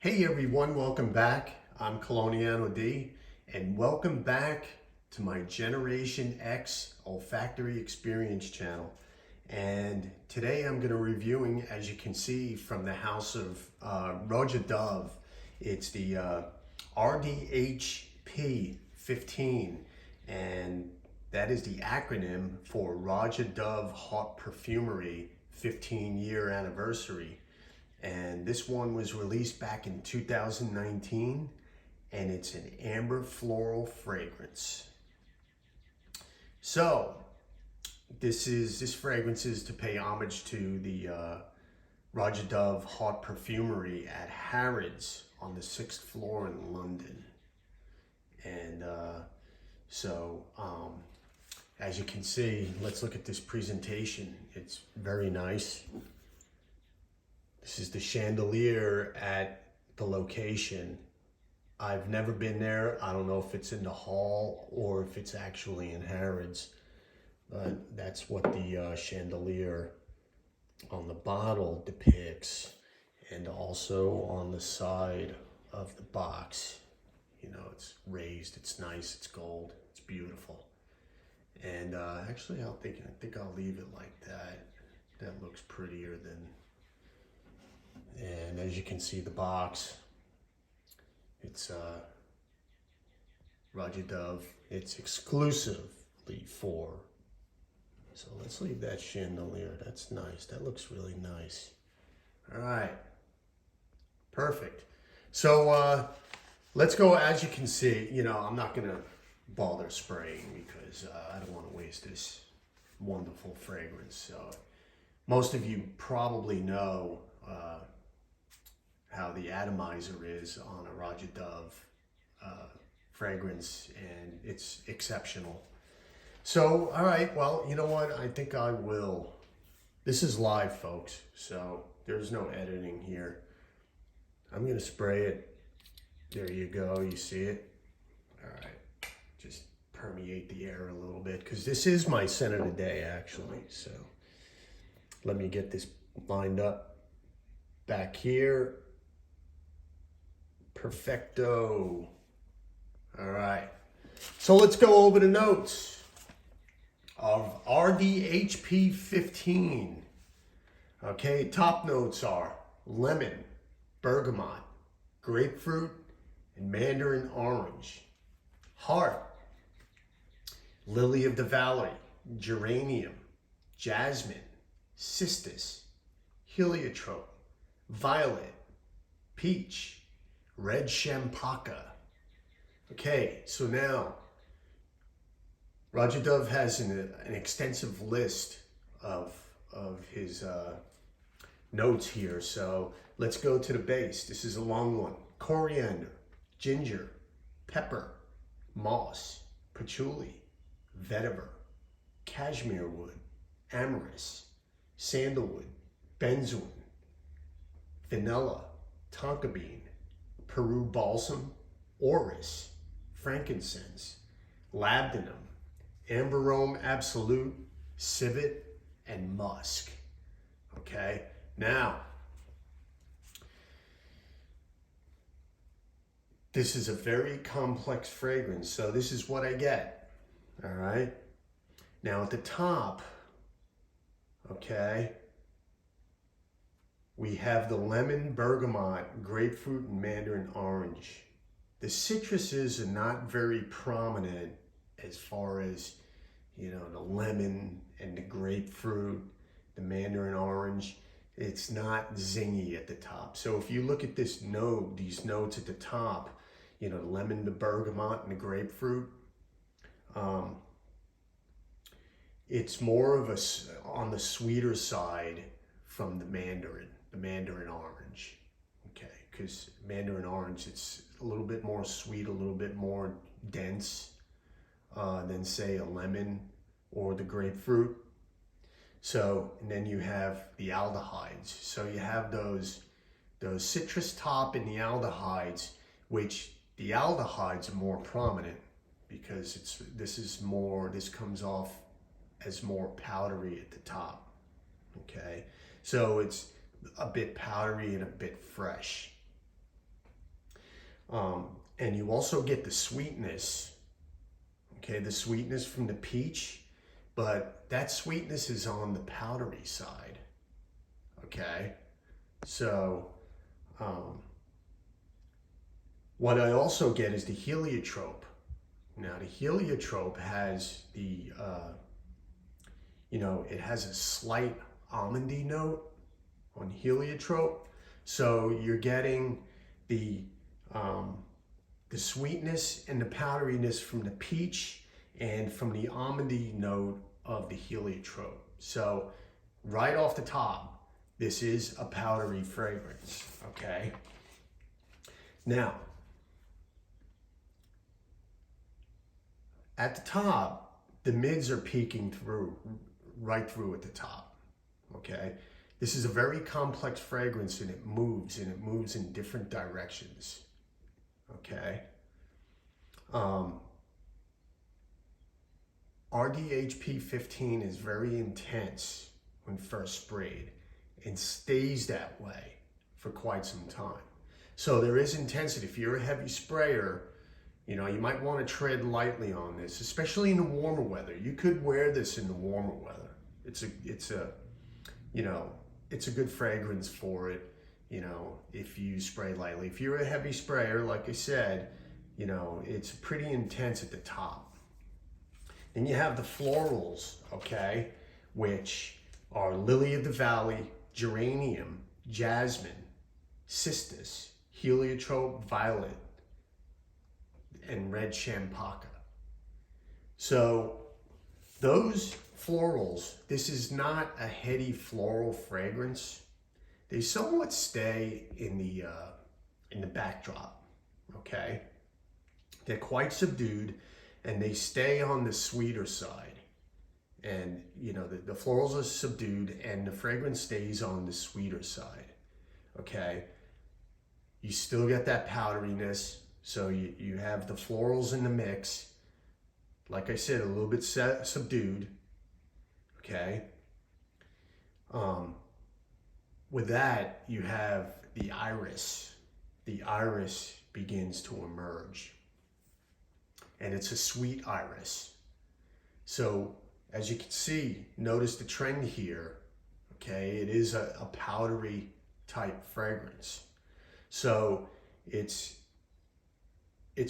Hey everyone, welcome back. I'm Coloniano D, and welcome back to my Generation X Olfactory Experience channel. And today I'm going to reviewing, as you can see, from the house of Roja Dove. It's the RDHP 15, and that is the acronym for Roja Dove Haute Parfumerie 15-year anniversary. And this one was released back in 2019, and it's an amber floral fragrance. So this fragrance is to pay homage to the Roja Dove Haute Parfumerie at Harrods on the 6th floor in London. And as you can see, let's look at this presentation. It's very nice. This is the chandelier at the location. I've never been there. I don't know if it's in the hall or if it's actually in Harrods, but that's what the chandelier on the bottle depicts, and also on the side of the box. You know, it's raised, it's nice, it's gold, it's beautiful. And actually, I think I'll leave it like that. That looks prettier than. And as you can see, the box, it's Roja Dove. It's exclusively for. So let's leave that chandelier. That's nice. That looks really nice. All right. Perfect. So let's go. As you can see, you know, I'm not going to bother spraying because I don't want to waste this wonderful fragrance. So most of you probably know how the atomizer is on a Roja Dove fragrance, and it's exceptional. So, all right, well, you know what? I think I will. This is live, folks, so there's no editing here. I'm going to spray it. There you go. You see it? All right. Just permeate the air a little bit, because this is my scent of the day, actually. So let me get this lined up back here. Perfecto. All right. So let's go over the notes of RDHP 15. Okay, top notes are lemon, bergamot, grapefruit, and mandarin orange. Heart, lily of the valley, geranium, jasmine, cistus, heliotrope, violet, peach, red champaca. Okay, so now Roja Dove has an extensive list of his notes here. So let's go to the base. This is a long one. Coriander, ginger, pepper, moss, patchouli, vetiver, cashmere wood, amyris, sandalwood, benzoin, vanilla, tonka bean, Peru balsam, orris, frankincense, labdanum, amberome absolute, civet, and musk. Okay, now this is a very complex fragrance, so this is what I get. All right, now at the top, okay, we have the lemon, bergamot, grapefruit, and mandarin orange. The citruses are not very prominent as far as, you know, the lemon and the grapefruit, the mandarin orange. It's not zingy at the top. So if you look at this note, these notes at the top, you know, the lemon, the bergamot, and the grapefruit, it's more of on the sweeter side from the mandarin orange. Okay, because mandarin orange, it's a little bit more sweet, a little bit more dense than say a lemon or the grapefruit. So, and then you have the aldehydes. So you have those citrus top and the aldehydes, which the aldehydes are more prominent because this comes off as more powdery at the top. Okay, so it's a bit powdery and a bit fresh. And you also get the sweetness, okay, the sweetness from the peach, but that sweetness is on the powdery side, okay? So, what I also get is the heliotrope. Now, the heliotrope has the, it has a slight almondy note on heliotrope. So you're getting the sweetness and the powderiness from the peach and from the almondy note of the heliotrope. So right off the top, this is a powdery fragrance, okay? Now, at the top, the mids are peeking through, right through at the top, okay? This is a very complex fragrance and it moves in different directions, okay? RDHP 15 is very intense when first sprayed and stays that way for quite some time. So there is intensity. If you're a heavy sprayer, you might want to tread lightly on this, especially in the warmer weather. You could wear this in the warmer weather. It's a good fragrance for it, if you spray lightly. If you're a heavy sprayer, like I said, it's pretty intense at the top. Then you have the florals, okay, which are lily of the valley, geranium, jasmine, cistus, heliotrope, violet, and red champaca. So those florals, this is not a heady floral fragrance. They somewhat stay in the backdrop, okay? They're quite subdued and they stay on the sweeter side. And the florals are subdued and the fragrance stays on the sweeter side, okay? You still get that powderiness, so you have the florals in the mix. Like I said, a little bit subdued, okay? With that, you have the iris. The iris begins to emerge. And it's a sweet iris. So, as you can see, notice the trend here, okay? It is a powdery type fragrance. So, it's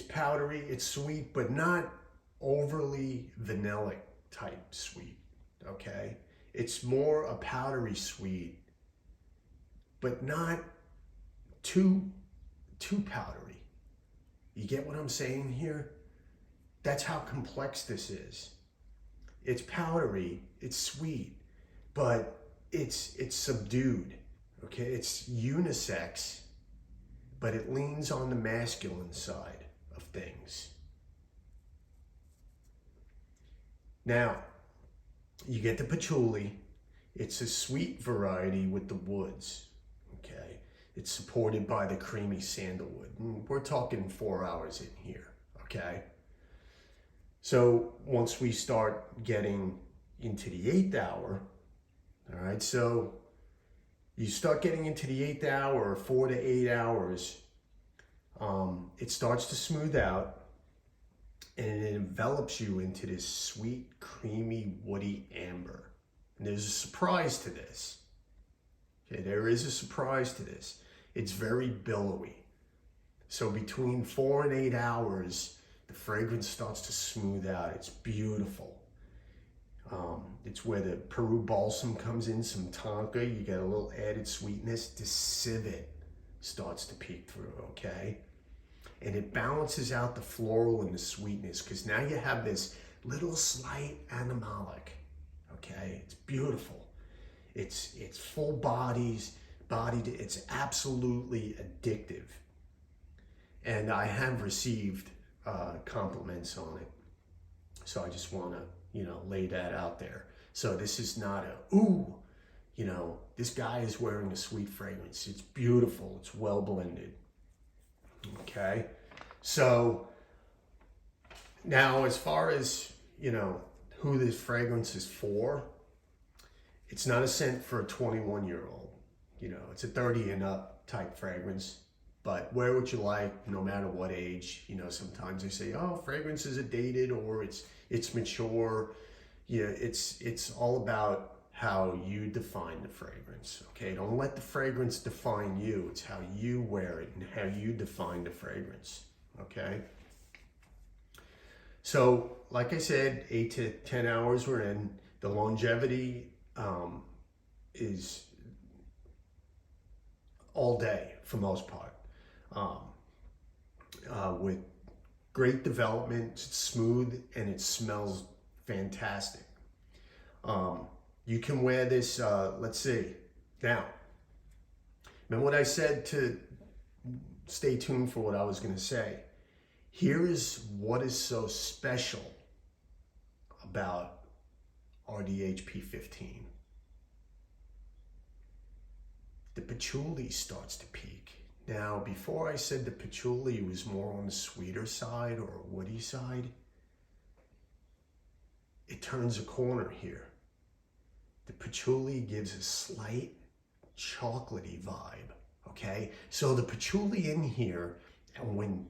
powdery, it's sweet, but not overly vanillic type sweet, okay? It's more a powdery sweet, but not too powdery. You get what I'm saying here? That's how complex this is. It's powdery, it's sweet, but it's subdued, okay? It's unisex, but it leans on the masculine side of things. Now, you get the patchouli. It's a sweet variety with the woods, okay? It's supported by the creamy sandalwood. We're talking 4 hours in here, okay? So once we start getting into the 8th hour, all right, so you start getting into the 8th hour, 4 to 8 hours, it starts to smooth out and it envelops you into this sweet, creamy, woody amber. And there's a surprise to this. Okay, there is a surprise to this. It's very billowy. So between 4 and 8 hours, the fragrance starts to smooth out. It's beautiful. It's where the Peru balsam comes in, some tonka. You get a little added sweetness. The civet starts to peek through, okay? And it balances out the floral and the sweetness because now you have this little slight animalic, okay? It's beautiful. It's full bodied. It's absolutely addictive. And I have received compliments on it. So I just want to, lay that out there. So this is not a, ooh, this guy is wearing a sweet fragrance. It's beautiful. It's well blended. Okay. So now as far as, who this fragrance is for, it's not a scent for a 21-year-old. It's a 30 and up type fragrance. But wear what you like, no matter what age. You know, sometimes they say, oh, fragrances are dated or it's mature. Yeah, it's all about how you define the fragrance. Okay, don't let the fragrance define you. It's how you wear it and how you define the fragrance. Okay. So, like I said, 8 to 10 hours we're in. The longevity is all day for most part. With great development, it's smooth, and it smells fantastic. You can wear this, let's see. Now, remember what I said to stay tuned for what I was going to say. Here is what is so special about RDHP 15. The patchouli starts to peak. Now, before I said the patchouli was more on the sweeter side or woody side, it turns a corner here. The patchouli gives a slight chocolatey vibe, okay? So the patchouli in here, and when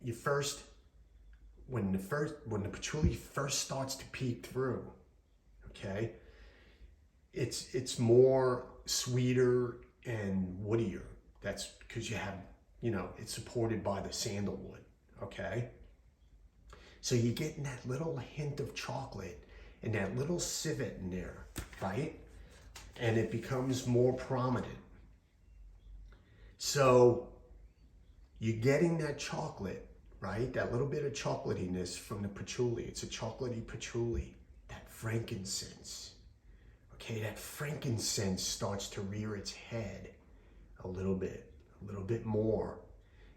the patchouli first starts to peek through, okay, it's more sweeter and woodier. That's because you have, you know, it's supported by the sandalwood, okay? So you're getting that little hint of chocolate and that little civet in there, right? And it becomes more prominent. So you're getting that chocolate, right? That little bit of chocolatiness from the patchouli. It's a chocolatey patchouli. That frankincense. Okay, that frankincense starts to rear its head a little bit more.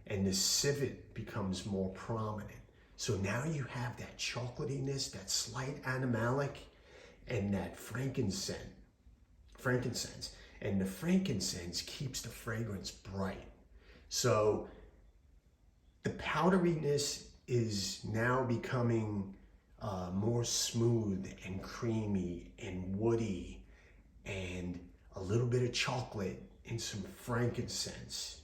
And the civet becomes more prominent. So now you have that chocolatiness, that slight animalic, and that frankincense. And the frankincense keeps the fragrance bright. So the powderiness is now becoming more smooth and creamy and woody and a little bit of chocolate and some frankincense.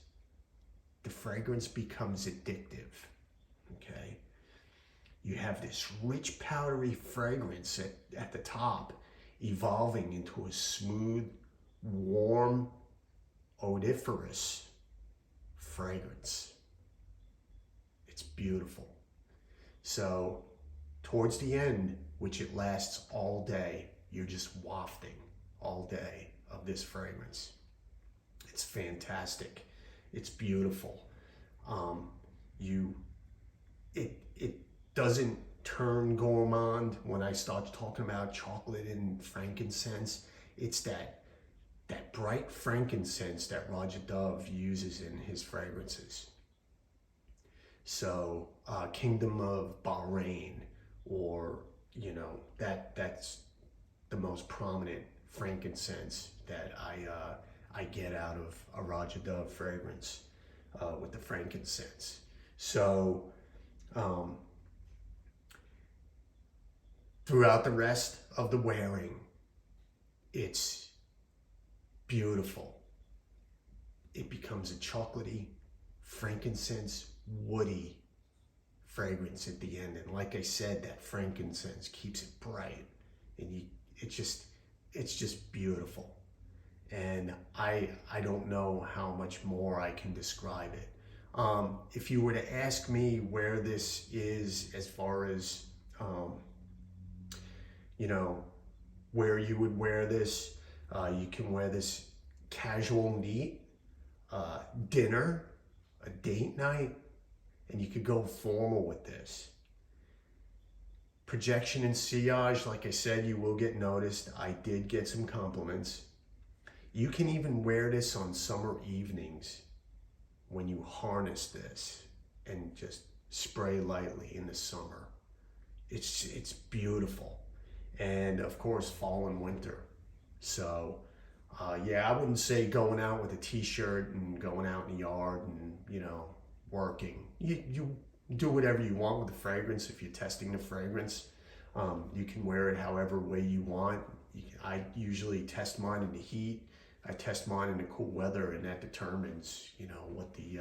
The fragrance becomes addictive, okay? You have this rich powdery fragrance at the top evolving into a smooth, warm, odoriferous fragrance. It's beautiful. So towards the end, which it lasts all day, you're just wafting all day of this fragrance. It's fantastic. It's beautiful. It doesn't turn gourmand when I start talking about chocolate and frankincense. It's that bright frankincense that Roja Dove uses in his fragrances. So Kingdom of Bahrain, or you know, that's the most prominent frankincense that I get out of a Roja Dove fragrance with the frankincense. So throughout the rest of the wearing, it's beautiful. It becomes a chocolatey, frankincense, woody fragrance at the end. And like I said, that frankincense keeps it bright, and it's just beautiful. And I don't know how much more I can describe it. If you were to ask me where this is as far as, you know, where you would wear this, you can wear this casual neat, dinner, a date night, and you could go formal with this. Projection and sillage, like I said, you will get noticed. I did get some compliments. You can even wear this on summer evenings when you harness this and just spray lightly in the summer. It's beautiful. And of course, fall and winter. So yeah, I wouldn't say going out with a t-shirt and going out in the yard and, you know, working. You do whatever you want with the fragrance. If you're testing the fragrance, you can wear it however way you want. I usually test mine in the heat. I test mine in the cool weather, and that determines, you know, what the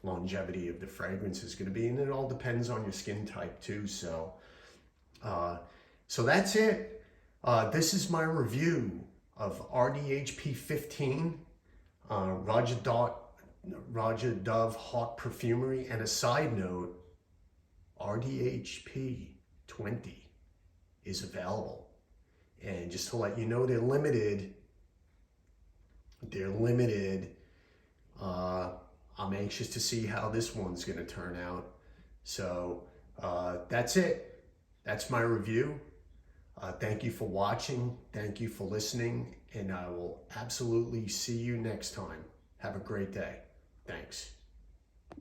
longevity of the fragrance is going to be, and it all depends on your skin type too. So so that's it. This is my review of RDHP 15, Roja Dove Haute Parfumerie. And a side note, RDHP 20 is available. And just to let you know, they're limited. I'm anxious to see how this one's going to turn out. So that's it. That's my review. Thank you for watching. Thank you for listening. And I will absolutely see you next time. Have a great day. Thanks.